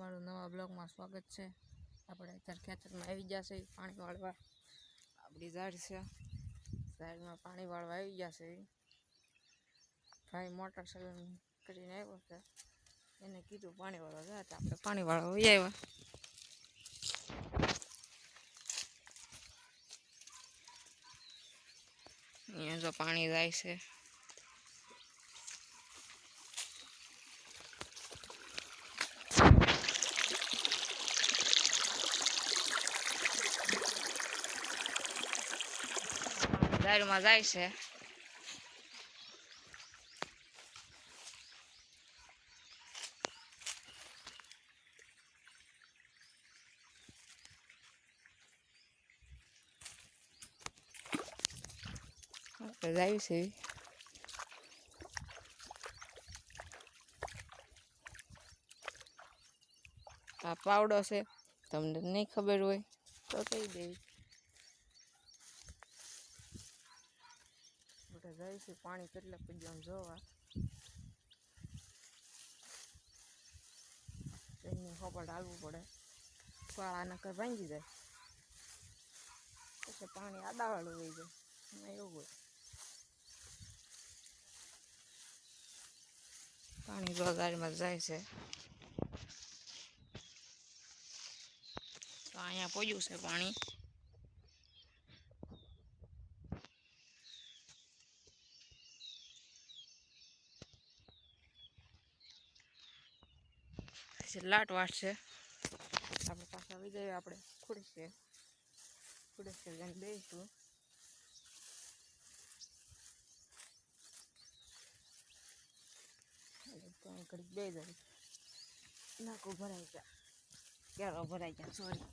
તમારું નવા બ્લોગમાં સ્વાગત છે। આપણે અત્યારે ખેતરમાં આવી જશે પાણી વાળવા। આપણી ઝાડ છે, ઝાડમાં પાણી વાળવા આવી જશે। ભાઈ મોટર ચાલુ કરીને આવ્યો છે, એને કીધું પાણી વાળવા જાય તો આપણે પાણી વાળવા આવી આવ્યા। અહીંયા જો પાણી જાય છે। ઝાડમાં જાય છે। જાય છે આ પાવડો છે, તમને નહીં ખબર હોય તો કહી દેવી। બધા જાય છે પાણી કેટલા પછી આમ જોવા, એને ખબર હાલવું પડે, પાળા નકર ભાંગી જાય, પછી પાણી આડાવાળું વહી જાય, એમાં એવું હોય। પાણી રોજારીમાં જાય છે તો અહીંયા પડ્યું છે પાણી। લાટ વાટશે, આપણે પાછા આવી જઈએ। આપણે ખુડશે જઈને બેસીશું। ઘડીક બે જાય, નાકું ભરાઈ ગયા, ક્યારો ભરાઈ ગયા, સોરી।